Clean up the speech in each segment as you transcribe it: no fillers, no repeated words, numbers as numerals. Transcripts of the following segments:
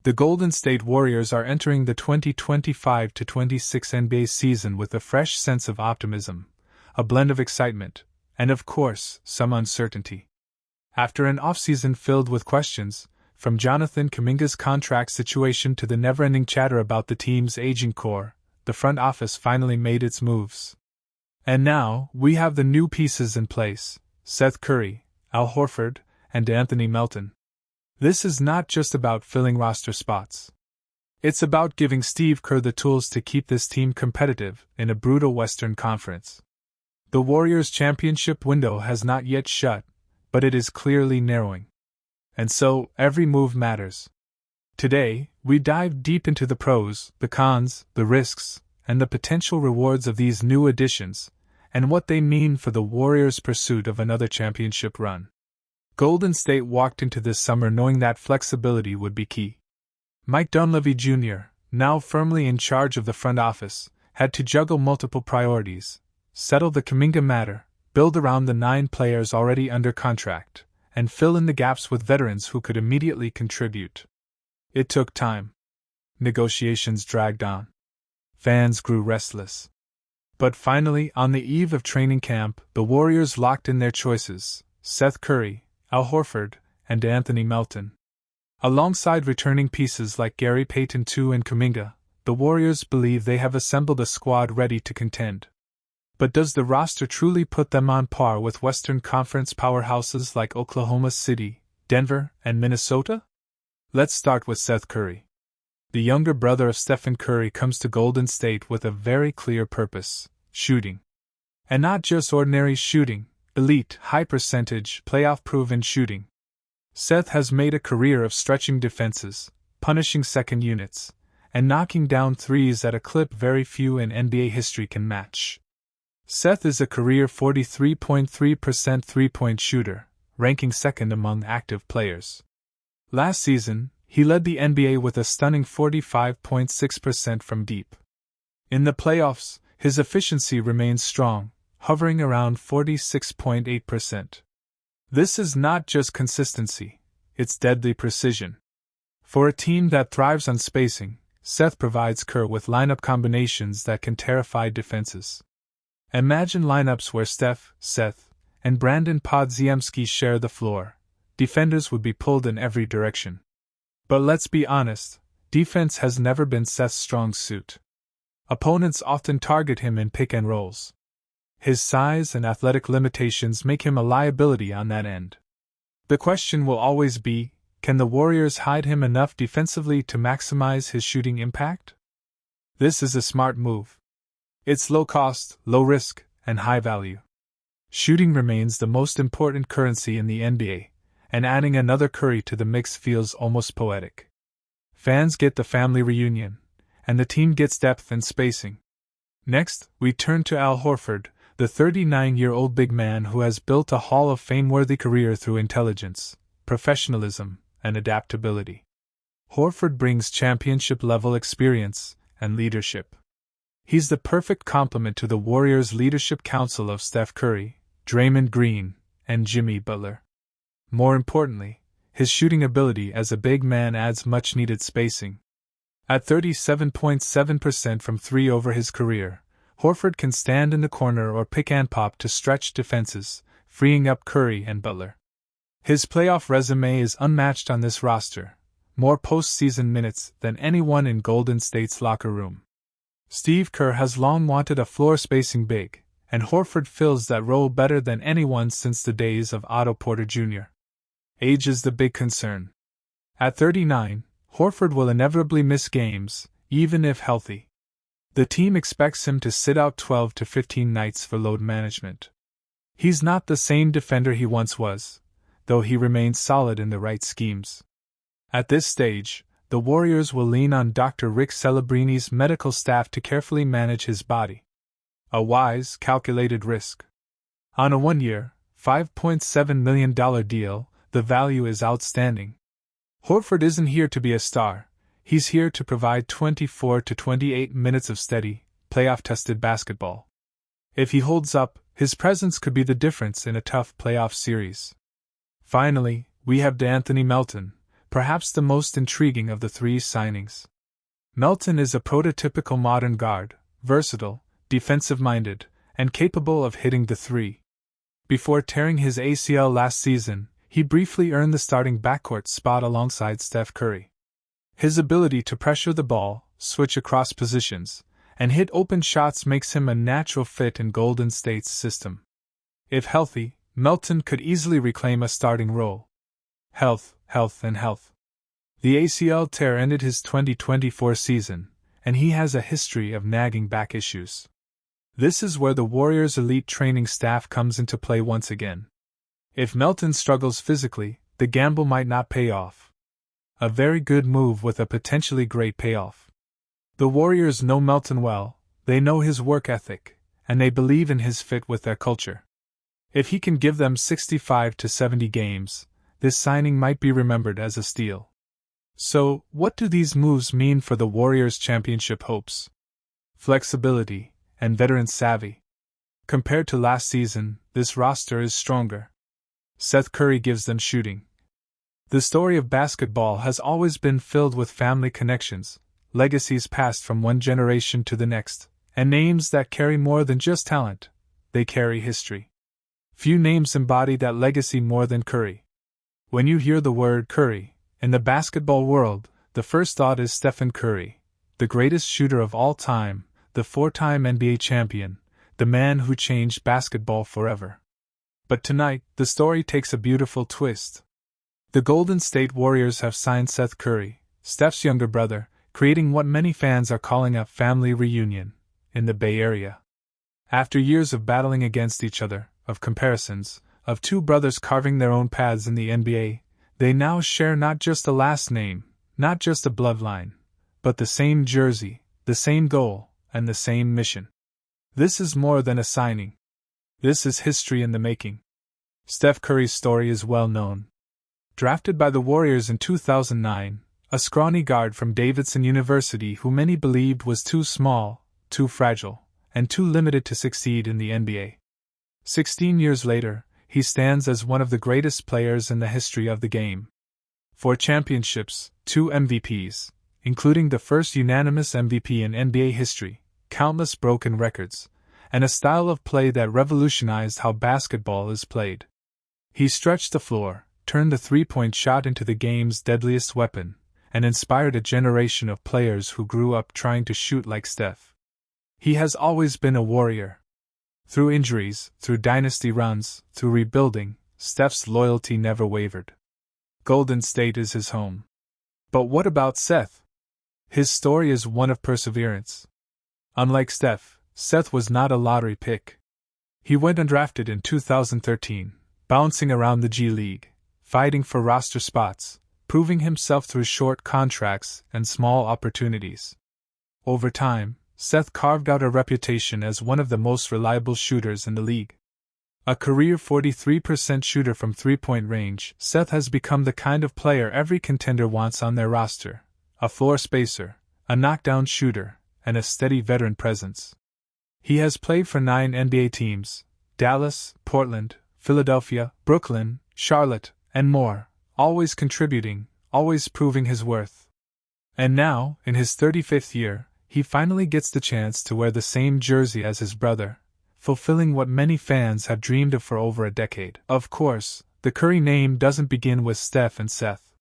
The Golden State Warriors are entering the 2025-26 NBA season with a fresh sense of optimism, a blend of excitement, and of course, some uncertainty. After an offseason filled with questions, from Jonathan Kuminga's contract situation to the never-ending chatter about the team's aging core, the front office finally made its moves. And now, we have the new pieces in place: Seth Curry, Al Horford, and Anthony Melton. This is not just about filling roster spots. It's about giving Steve Kerr the tools to keep this team competitive in a brutal Western Conference. The Warriors' championship window has not yet shut, but it is clearly narrowing. And so, every move matters. Today, we dive deep into the pros, the cons, the risks, and the potential rewards of these new additions, and what they mean for the Warriors' pursuit of another championship run. Golden State walked into this summer knowing that flexibility would be key. Mike Dunleavy Jr., now firmly in charge of the front office, had to juggle multiple priorities: settle the Kuminga matter, build around the 9 players already under contract, and fill in the gaps with veterans who could immediately contribute. It took time. Negotiations dragged on. Fans grew restless. But finally, on the eve of training camp, the Warriors locked in their choices: Seth Curry, Al Horford, and Anthony Melton. Alongside returning pieces like Gary Payton II and Kuminga, the Warriors believe they have assembled a squad ready to contend. But does the roster truly put them on par with Western Conference powerhouses like Oklahoma City, Denver, and Minnesota? Let's start with Seth Curry. The younger brother of Stephen Curry comes to Golden State with a very clear purpose: shooting. And not just ordinary shooting, elite, high-percentage, playoff-proven shooting. Seth has made a career of stretching defenses, punishing second units, and knocking down threes at a clip very few in NBA history can match. Seth is a career 43.3% three-point shooter, ranking second among active players. Last season, he led the NBA with a stunning 45.6% from deep. In the playoffs, his efficiency remains strong, hovering around 46.8%. This is not just consistency, it's deadly precision. For a team that thrives on spacing, Seth provides Kerr with lineup combinations that can terrify defenses. Imagine lineups where Steph, Seth, and Brandon Podziemski share the floor. Defenders would be pulled in every direction. But let's be honest, defense has never been Seth's strong suit. Opponents often target him in pick and rolls. His size and athletic limitations make him a liability on that end. The question will always be, can the Warriors hide him enough defensively to maximize his shooting impact? This is a smart move. It's low cost, low risk, and high value. Shooting remains the most important currency in the NBA, and adding another Curry to the mix feels almost poetic. Fans get the family reunion, and the team gets depth and spacing. Next, we turn to Al Horford, the 39-year-old big man who has built a Hall of Fame-worthy career through intelligence, professionalism, and adaptability. Horford brings championship-level experience and leadership. He's the perfect complement to the Warriors' leadership council of Steph Curry, Draymond Green, and Jimmy Butler. More importantly, his shooting ability as a big man adds much-needed spacing. At 37.7% from three over his career, Horford can stand in the corner or pick and pop to stretch defenses, freeing up Curry and Butler. His playoff resume is unmatched on this roster, more postseason minutes than anyone in Golden State's locker room. Steve Kerr has long wanted a floor-spacing big, and Horford fills that role better than anyone since the days of Otto Porter Jr. Age is the big concern. At 39, Horford will inevitably miss games, even if healthy. The team expects him to sit out 12 to 15 nights for load management. He's not the same defender he once was, though he remains solid in the right schemes. At this stage, the Warriors will lean on Dr. Rick Celebrini's medical staff to carefully manage his body. A wise, calculated risk. On a one-year, $5.7 million deal, the value is outstanding. Horford isn't here to be a star. He's here to provide 24 to 28 minutes of steady, playoff-tested basketball. If he holds up, his presence could be the difference in a tough playoff series. Finally, we have Anthony Melton, perhaps the most intriguing of the three signings. Melton is a prototypical modern guard, versatile, defensive-minded, and capable of hitting the three. Before tearing his ACL last season, he briefly earned the starting backcourt spot alongside Steph Curry. His ability to pressure the ball, switch across positions, and hit open shots makes him a natural fit in Golden State's system. If healthy, Melton could easily reclaim a starting role. Health, and health. The ACL tear ended his 2024 season, and he has a history of nagging back issues. This is where the Warriors' elite training staff comes into play once again. If Melton struggles physically, the gamble might not pay off. A very good move with a potentially great payoff. The Warriors know Melton well, they know his work ethic, and they believe in his fit with their culture. If he can give them 65 to 70 games, this signing might be remembered as a steal. So, what do these moves mean for the Warriors' championship hopes? Flexibility and veteran savvy. Compared to last season, this roster is stronger. Seth Curry gives them shooting. The story of basketball has always been filled with family connections, legacies passed from one generation to the next, and names that carry more than just talent, they carry history. Few names embody that legacy more than Curry. When you hear the word Curry, in the basketball world, the first thought is Stephen Curry, the greatest shooter of all time, the four-time NBA champion, the man who changed basketball forever. But tonight, the story takes a beautiful twist. The Golden State Warriors have signed Seth Curry, Steph's younger brother, creating what many fans are calling a family reunion in the Bay Area. After years of battling against each other, of comparisons, of two brothers carving their own paths in the NBA, they now share not just a last name, not just a bloodline, but the same jersey, the same goal, and the same mission. This is more than a signing. This is history in the making. Steph Curry's story is well known. Drafted by the Warriors in 2009, a scrawny guard from Davidson University who many believed was too small, too fragile, and too limited to succeed in the NBA. 16 years later, he stands as one of the greatest players in the history of the game. 4 championships, 2 MVPs, including the first unanimous MVP in NBA history, countless broken records, and a style of play that revolutionized how basketball is played. He stretched the floor, turned the three-point shot into the game's deadliest weapon, and inspired a generation of players who grew up trying to shoot like Steph. He has always been a warrior. Through injuries, through dynasty runs, through rebuilding, Steph's loyalty never wavered. Golden State is his home. But what about Seth? His story is one of perseverance. Unlike Steph, Seth was not a lottery pick. He went undrafted in 2013, bouncing around the G League, fighting for roster spots, proving himself through short contracts and small opportunities. Over time, Seth carved out a reputation as one of the most reliable shooters in the league. A career 43% shooter from three-point range, Seth has become the kind of player every contender wants on their roster: a floor spacer, a knockdown shooter, and a steady veteran presence. He has played for 9 NBA teams: Dallas, Portland, Philadelphia, Brooklyn, Charlotte, and more, always contributing, always proving his worth. And now, in his 35th year, he finally gets the chance to wear the same jersey as his brother, fulfilling what many fans have dreamed of for over a decade. Of course, the Curry name doesn't begin with Steph and Seth.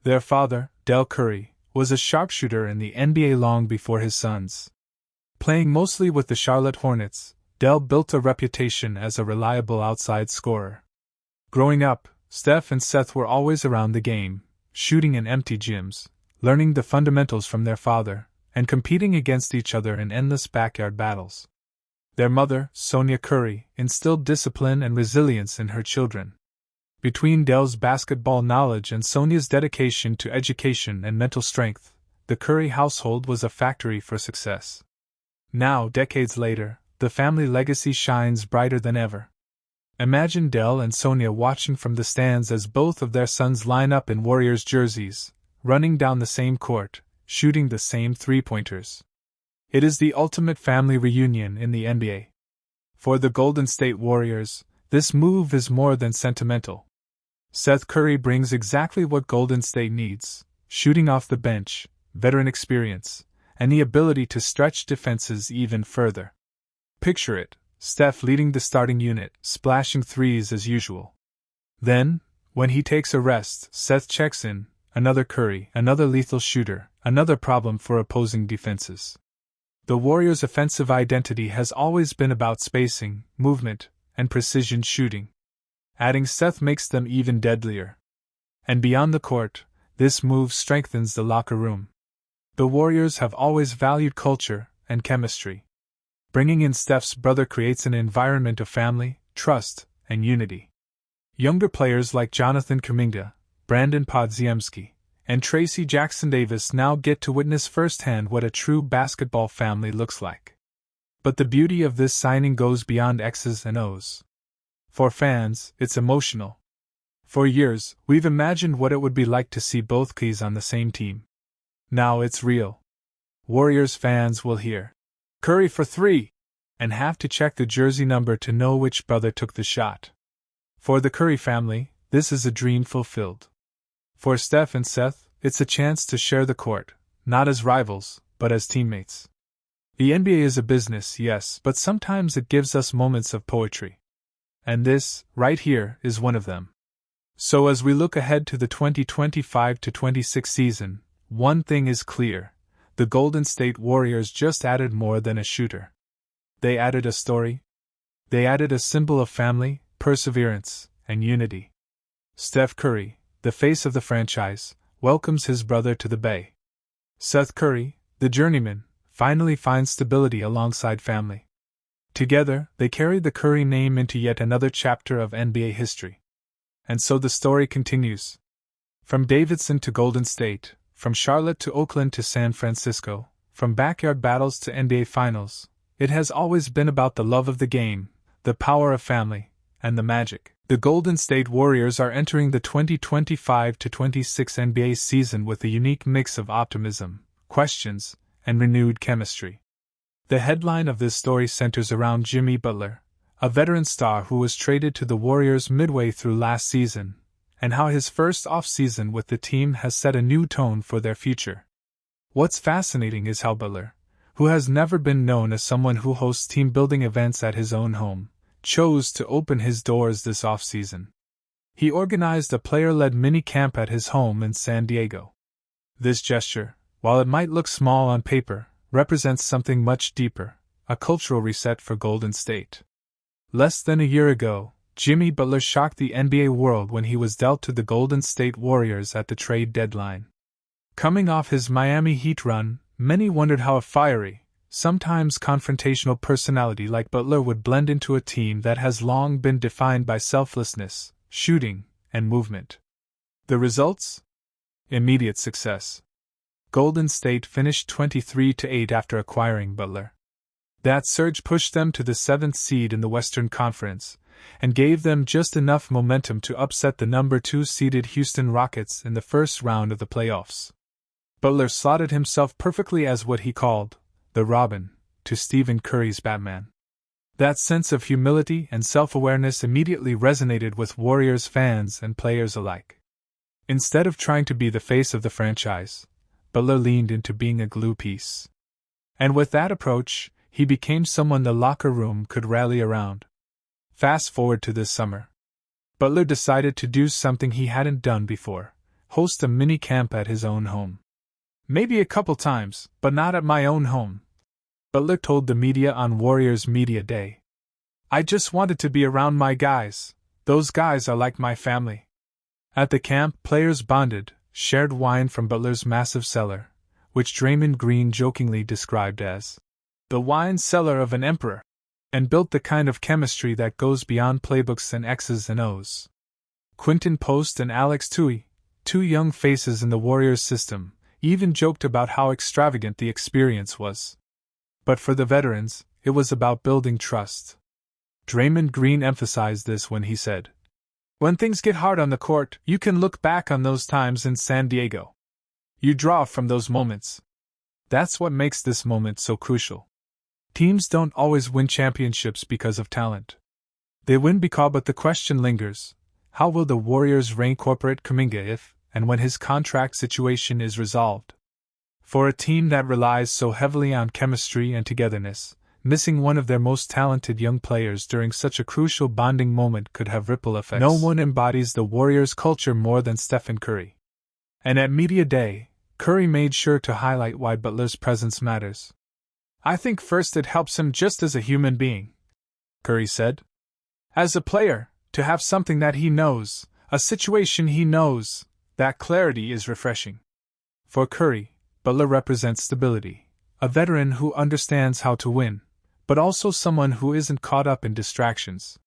Their father, Del Curry, was a sharpshooter in the NBA long before his sons. Playing mostly with the Charlotte Hornets, Del built a reputation as a reliable outside scorer. Growing up, Steph and Seth were always around the game, shooting in empty gyms, learning the fundamentals from their father, and competing against each other in endless backyard battles. Their mother, Sonia Curry, instilled discipline and resilience in her children. Between Del's basketball knowledge and Sonia's dedication to education and mental strength, the Curry household was a factory for success. Now, decades later, the family legacy shines brighter than ever. Imagine Del and Sonia watching from the stands as both of their sons line up in Warriors jerseys, running down the same court, shooting the same three-pointers. It is the ultimate family reunion in the NBA. For the Golden State Warriors, this move is more than sentimental. Seth Curry brings exactly what Golden State needs: shooting off the bench, veteran experience, and the ability to stretch defenses even further. Picture it: Steph leading the starting unit, splashing threes as usual. Then, when he takes a rest, Seth checks in: another Curry, another lethal shooter, another problem for opposing defenses. The Warriors' offensive identity has always been about spacing, movement, and precision shooting. Adding Seth makes them even deadlier. And beyond the court, this move strengthens the locker room. The Warriors have always valued culture and chemistry. Bringing in Steph's brother creates an environment of family, trust, and unity. Younger players like Jonathan Kuminga, Brandon Podziemski, and Tracy Jackson-Davis now get to witness firsthand what a true basketball family looks like. But the beauty of this signing goes beyond X's and O's. For fans, it's emotional. For years, we've imagined what it would be like to see both keys on the same team. Now it's real. Warriors fans will hear Curry for three, and have to check the jersey number to know which brother took the shot. For the Curry family, this is a dream fulfilled. For Steph and Seth, it's a chance to share the court, not as rivals, but as teammates. The NBA is a business, yes, but sometimes it gives us moments of poetry. And this, right here, is one of them. So as we look ahead to the 2025-26 season, one thing is clear: the Golden State Warriors just added more than a shooter. They added a story. They added a symbol of family, perseverance, and unity. Steph Curry, the face of the franchise, welcomes his brother to the Bay. Seth Curry, the journeyman, finally finds stability alongside family. Together, they carry the Curry name into yet another chapter of NBA history. And so the story continues. From Davidson to Golden State, from Charlotte to Oakland to San Francisco, from backyard battles to NBA Finals, it has always been about the love of the game, the power of family, and the magic. The Golden State Warriors are entering the 2025-26 NBA season with a unique mix of optimism, questions, and renewed chemistry. The headline of this story centers around Jimmy Butler, a veteran star who was traded to the Warriors midway through last season, and how his first offseason with the team has set a new tone for their future. What's fascinating is how Butler, who has never been known as someone who hosts team-building events at his own home, chose to open his doors this offseason. He organized a player-led mini-camp at his home in San Diego. This gesture, while it might look small on paper, represents something much deeper: a cultural reset for Golden State. Less than a year ago, Jimmy Butler shocked the NBA world when he was dealt to the Golden State Warriors at the trade deadline. Coming off his Miami Heat run, many wondered how a fiery, sometimes confrontational personality like Butler would blend into a team that has long been defined by selflessness, shooting, and movement. The results? Immediate success. Golden State finished 23-8 after acquiring Butler. That surge pushed them to the 7th seed in the Western Conference, and gave them just enough momentum to upset the number 2 seeded Houston Rockets in the first round of the playoffs. Butler slotted himself perfectly as what he called the Robin to Stephen Curry's Batman. That sense of humility and self-awareness immediately resonated with Warriors fans and players alike. Instead of trying to be the face of the franchise, Butler leaned into being a glue piece. And with that approach, he became someone the locker room could rally around. Fast forward to this summer. Butler decided to do something he hadn't done before: host a mini camp at his own home. "Maybe a couple times, but not at my own home," Butler told the media on Warriors Media Day. "I just wanted to be around my guys. Those guys are like my family." At the camp, players bonded, shared wine from Butler's massive cellar, which Draymond Green jokingly described as the wine cellar of an emperor, and built the kind of chemistry that goes beyond playbooks and X's and O's. Quinton Post and Alex Tui, two young faces in the Warriors system, even joked about how extravagant the experience was. But for the veterans, it was about building trust. Draymond Green emphasized this when he said, "When things get hard on the court, you can look back on those times in San Diego. You draw from those moments. That's what makes this moment so crucial." Teams don't always win championships because of talent. They win because, but the question lingers: How will the Warriors reincorporate Kuminga if and when his contract situation is resolved? For a team that relies so heavily on chemistry and togetherness, missing one of their most talented young players during such a crucial bonding moment could have ripple effects. No one embodies the Warriors' culture more than Stephen Curry. And at Media Day, Curry made sure to highlight why Butler's presence matters. "I think first it helps him just as a human being," Curry said. "As a player, to have something that he knows, a situation he knows, that clarity is refreshing." For Curry, Butler represents stability, a veteran who understands how to win, but also someone who isn't caught up in distractions.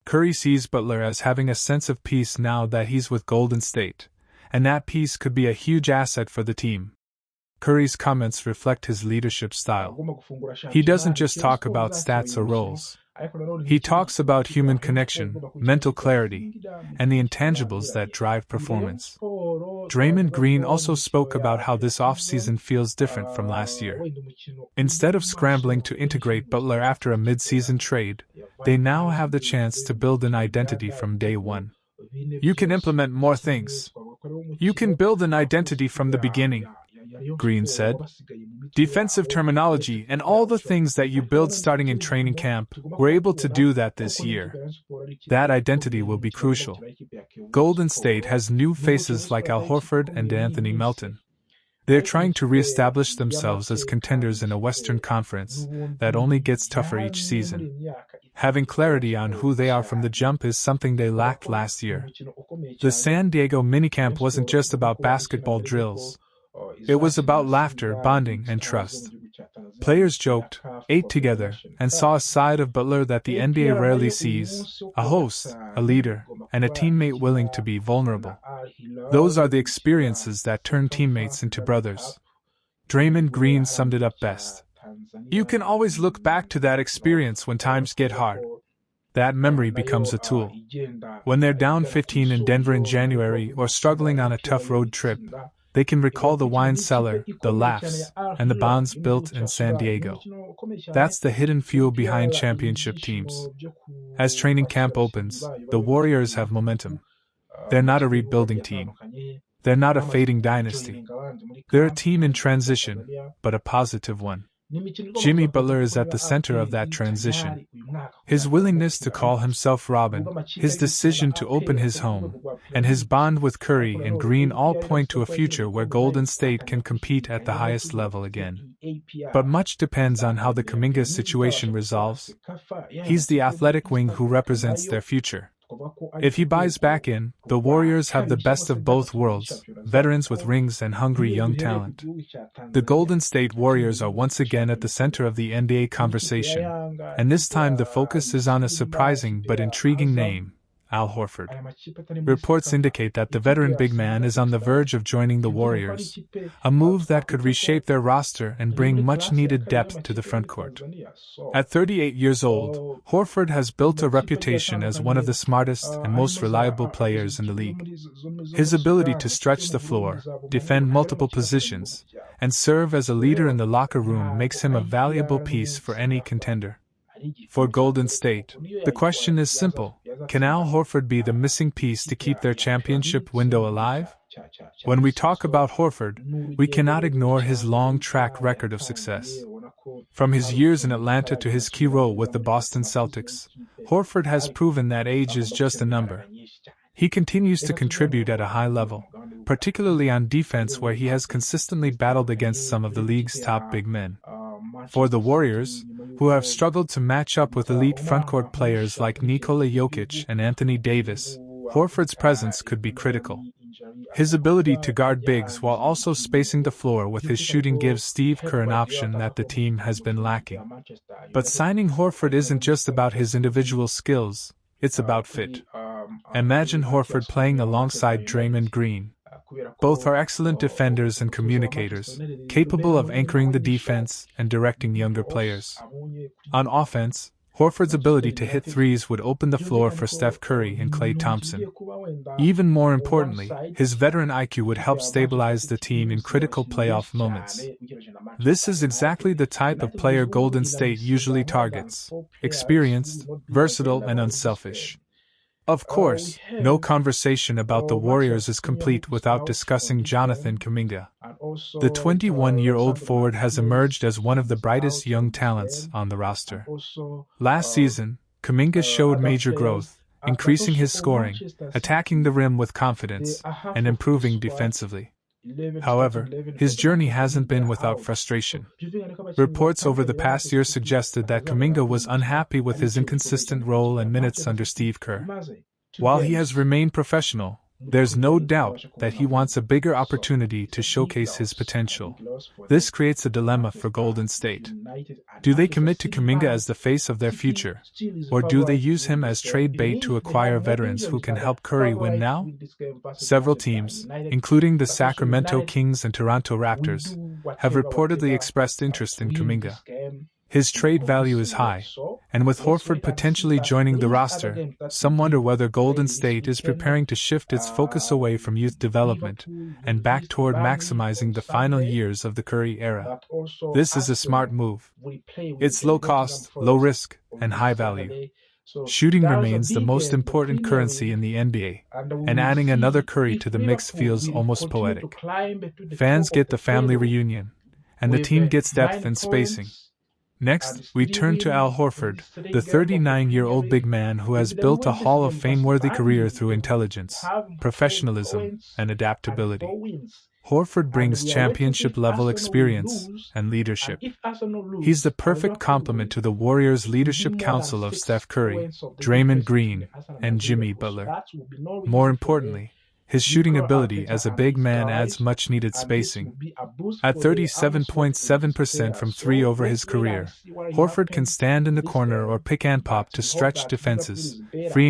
Curry sees Butler as having a sense of peace now that he's with Golden State, and that peace could be a huge asset for the team. Curry's comments reflect his leadership style. He doesn't just talk about stats or roles. He talks about human connection, mental clarity, and the intangibles that drive performance. Draymond Green also spoke about how this offseason feels different from last year. Instead of scrambling to integrate Butler after a mid-season trade, they now have the chance to build an identity from day one. "You can implement more things. You can build an identity from the beginning," Green said. "Defensive terminology and all the things that you build starting in training camp, we're able to do that this year. That identity will be crucial." Golden State has new faces like Al Horford and Anthony Melton. They're trying to reestablish themselves as contenders in a Western Conference that only gets tougher each season. Having clarity on who they are from the jump is something they lacked last year. The San Diego minicamp wasn't just about basketball drills. It was about laughter, bonding, and trust. Players joked, ate together, and saw a side of Butler that the NBA rarely sees: a host, a leader, and a teammate willing to be vulnerable. Those are the experiences that turn teammates into brothers. Draymond Green summed it up best. "You can always look back to that experience when times get hard. That memory becomes a tool. When they're down 15 in Denver in January or struggling on a tough road trip, they can recall the wine cellar, the laughs, and the bonds built in San Diego. That's the hidden fuel behind championship teams." As training camp opens, the Warriors have momentum. They're not a rebuilding team. They're not a fading dynasty. They're a team in transition, but a positive one. Jimmy Butler is at the center of that transition. His willingness to call himself Robin, his decision to open his home, and his bond with Curry and Green all point to a future where Golden State can compete at the highest level again. But much depends on how the Kuminga situation resolves. He's the athletic wing who represents their future. If he buys back in, the Warriors have the best of both worlds, veterans with rings and hungry young talent. The Golden State Warriors are once again at the center of the NBA conversation, and this time the focus is on a surprising but intriguing name: Al Horford. Reports indicate that the veteran big man is on the verge of joining the Warriors, a move that could reshape their roster and bring much-needed depth to the frontcourt. At 38 years old, Horford has built a reputation as one of the smartest and most reliable players in the league. His ability to stretch the floor, defend multiple positions, and serve as a leader in the locker room makes him a valuable piece for any contender. For Golden State, the question is simple: can Al Horford be the missing piece to keep their championship window alive? When we talk about Horford, we cannot ignore his long track record of success. From his years in Atlanta to his key role with the Boston Celtics, Horford has proven that age is just a number. He continues to contribute at a high level, particularly on defense where he has consistently battled against some of the league's top big men. For the Warriors, who have struggled to match up with elite frontcourt players like Nikola Jokic and Anthony Davis, Horford's presence could be critical. His ability to guard bigs while also spacing the floor with his shooting gives Steve Kerr an option that the team has been lacking. But signing Horford isn't just about his individual skills, it's about fit. Imagine Horford playing alongside Draymond Green. Both are excellent defenders and communicators, capable of anchoring the defense and directing younger players. On offense, Horford's ability to hit threes would open the floor for Steph Curry and Klay Thompson. Even more importantly, his veteran IQ would help stabilize the team in critical playoff moments. This is exactly the type of player Golden State usually targets: experienced, versatile, and unselfish. Of We course, no have conversation about the Warriors is Maximilian complete without Stout on discussing this Jonathan game, Kuminga. and The also 21-year-old Alexander forward has emerged as Martinez, one of the he's brightest out young on this talents game, on the and roster. also Last season, Kuminga showed other major players. growth, But increasing also his for scoring, Manchester attacking the City, rim with they confidence, are half and of the improving squad. defensively. 11 starting However, 11 for his the journey Manchester City, hasn't they been are without out. So frustration. juzi ngani kwamba timu Reports over the Premier League past year Manchester City suggested that batazaba Kuminga was abakunzi unhappy with his aricyo gikombe inconsistent cyane role and minutes Manchester under City Steve Kerr. imaze 2 While he has games remained professional, muri there's Premier no League doubt itabasha that kubona he wants a win. bigger So opportunity it's to a big showcase his loss, potential. for This the creates a dilemma for Manchester Golden State. United and Do they Manchester commit to City Kuminga as fans. the face of their City future? still is a Or do they favorite to use win him this as game, trade even bait to if they have acquire more veterans who injuries, can but they are help Curry win favorite to now? win this game versus Several Manchester teams, United. including the But also Sacramento United Kings and Toronto will Raptors, do have reportedly whatever expressed interest to in win Kuminga. this game His in trade value is convincing way. high, So and with let's Horford wait and see. potentially But joining the these are the roster, games that some we wonder did whether Golden play this State is weekend. preparing to shift its focus away from youth development Liverpool and back visits toward Burnley maximizing on the final Sunday, years of the Curry era. but also This is a smart Arsenal move. will play with It's low Nottingham cost, low Forest risk, on and this high value. Saturday. So Shooting that's a remains the big most game in the important Premier currency League, in the NBA, and we and will adding another see Curry if to the mix Liverpool feels will almost continue to poetic. climb to the Fans top of get the the family table reunion, and the with team gets depth 9 and spacing. points Next, and we 3 turn to Al wins in Horford, this 3 the game of the Premier 39-year-old big League. man who has If they built a win this Hall of game versus Fame-worthy career Burnley, through they will intelligence, have 4 professionalism, points and and adaptability. 4 wins. Horford And brings we are waiting if championship-level Arsenal will experience lose. and And leadership. if Arsenal He's the lose and perfect Liverpool complement win, to the Warriors' it will be leadership more than council of 6 Steph Curry, points of the Draymond difference between the Green, Arsenal and and Jimmy Liverpool. So Butler. that will be no More reason for the importantly, his shooting Mikel ability Arteta as a and big his man adds guys, much-needed and this will spacing. be a boost At for the unsolved 37.7% from players. three So over his let's wait and career, see what Horford can happens stand in in the this corner or game. pick and pop But to we hope stretch that Liverpool defenses, is better freeing